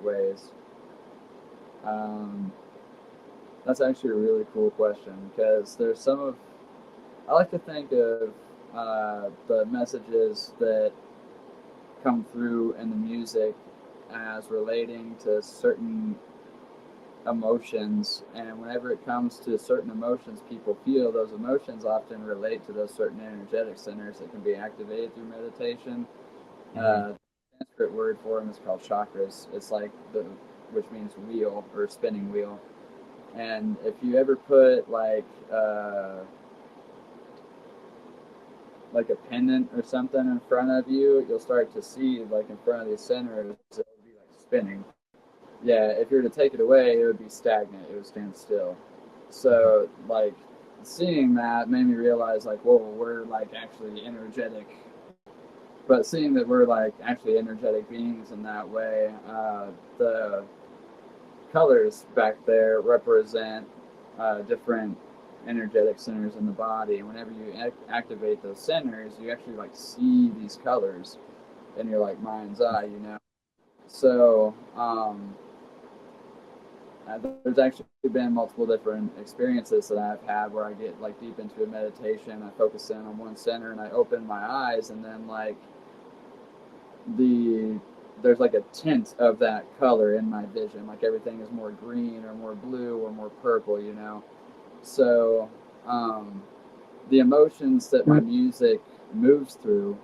ways. Um, that's actually a really cool question because there's some of, I like to think of the messages that come through in the music as relating to certain emotions, and whenever it comes to certain emotions people feel, those emotions often relate to those certain energetic centers that can be activated through meditation. Mhm. The Sanskrit word for them is called chakras. It's like which means wheel or spinning wheel. And if you ever put like a pendant or something in front of you, you'll start to see like in front of these centers, it'll be like spinning. Yeah, if you were to take it away, it would be stagnant. It would stand still. Mhm. So like seeing that made me realize like, whoa, we're like actually energetic but seeing that we're like actually energetic beings in that way, the colors back there represent different energetic centers in the body. And whenever you activate those centers, you actually like see these colors in your like mind's eye, you know. So there's actually been multiple different experiences that I've had where I get like deep into a meditation, I focus in on one center and I open my eyes, and then like there's like a tint of that color in my vision, like everything is more green or more blue or more purple, you know. So the emotions that my music moves through,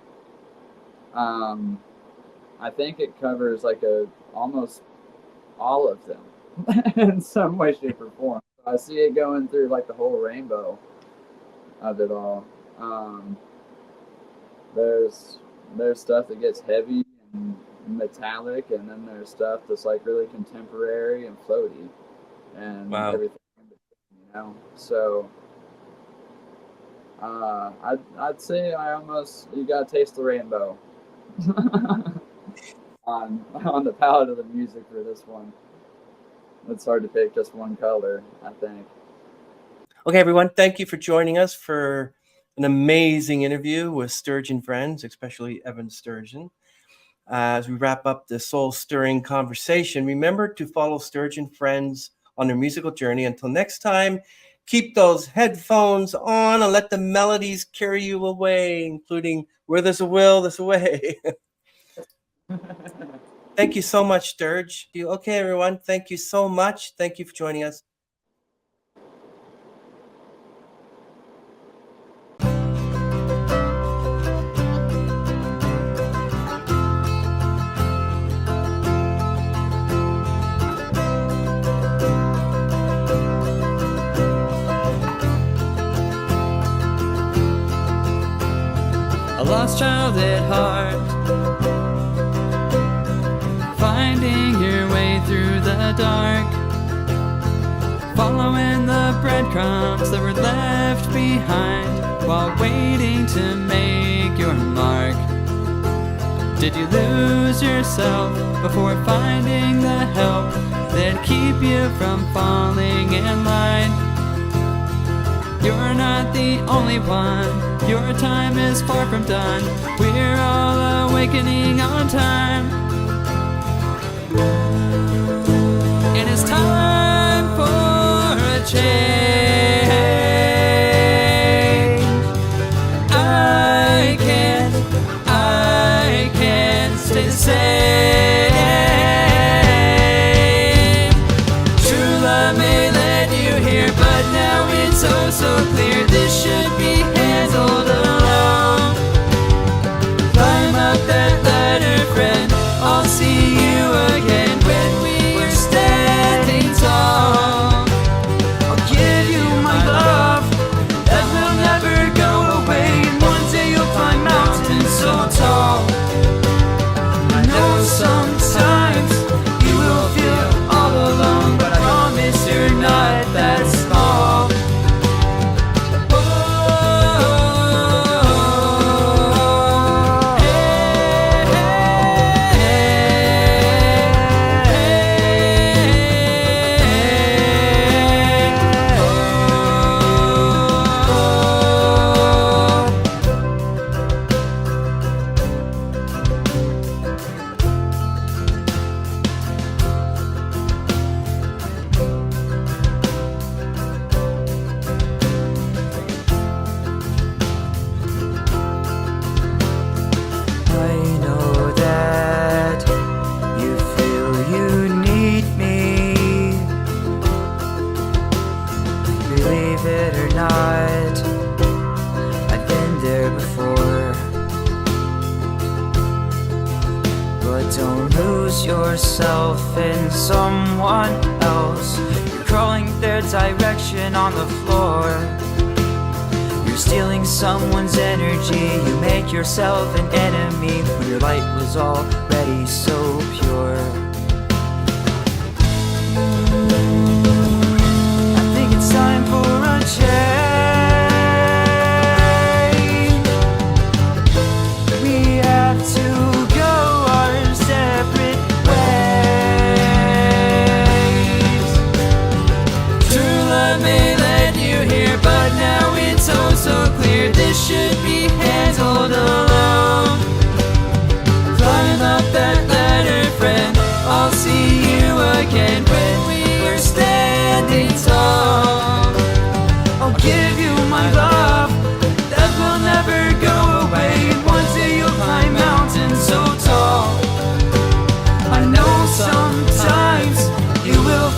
I think it covers like almost all of them in some way, shape, or form. I see it going through like the whole rainbow of it all. There's stuff that gets heavy and metallic, and then there's stuff that's like really contemporary and floaty, and everything in between, you know. So I'd say you gotta taste the rainbow on the palette of the music for this one. It's hard to pick just one color, I think. Okay, everyone, thank you for joining us for an amazing interview with Sturg and Friends, especially Evan Sturgeon. As we wrap up this soul-stirring conversation, remember to follow Sturg and Friends on their musical journey. Until next time, keep those headphones on and let the melodies carry you away, including Where There's a Will, There's a Way. Thank you so much, Sturg. Okay, everyone, thank you so much. Thank you for joining us. A lost child at heart, finding your way through the dark, following the breadcrumbs that were left behind while waiting to make your mark. Did you lose yourself before finding the help that'd keep you from falling in line? You're not the only one, your time is far from done. We're all awakening on time, and it's time for a change. I can't stay the same. True love may let you hear, but now it's so clear this should be handled alone. Climb up that ladder, friend, I'll see you again when we are standing tall. I'll give you my love that will never go away, and one day you'll climb mountains so tall. I know sometimes you will feel all alone, but I promise you're not that small. Yourself in someone else. You're crawling their direction on the floor. You're stealing someone's energy. You make yourself an enemy when your light was already so pure. I think it's time for a change. We have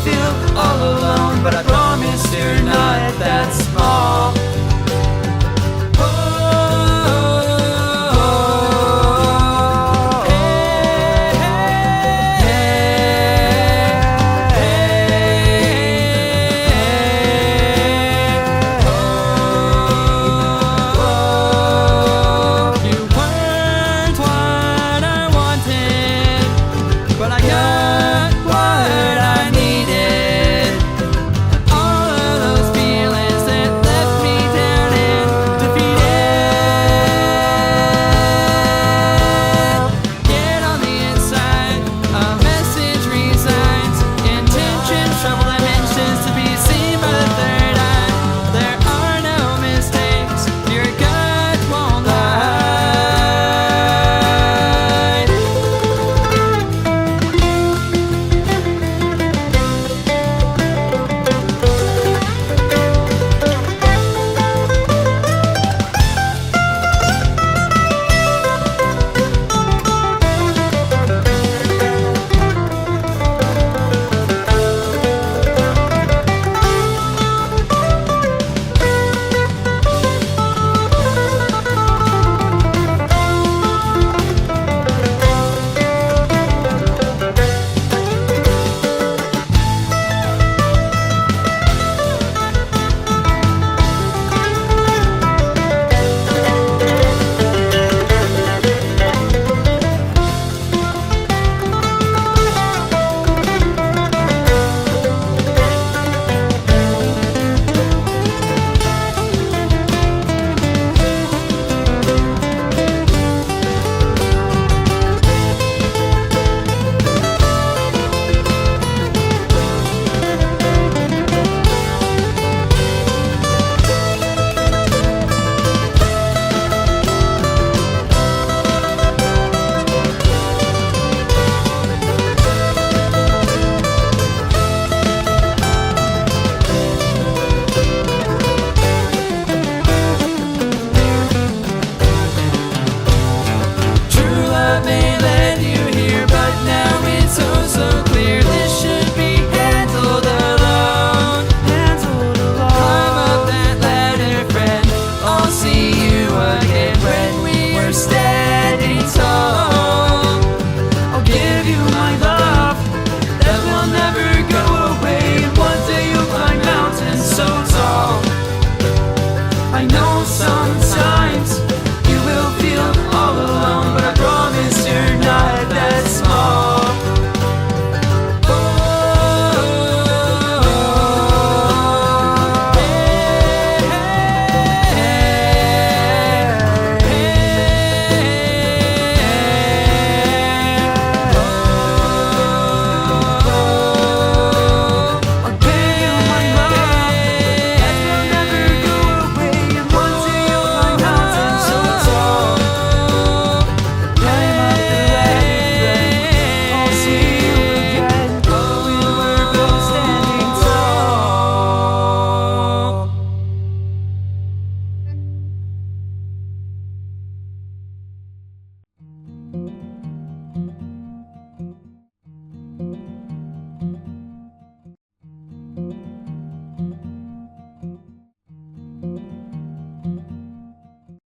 feel all alone.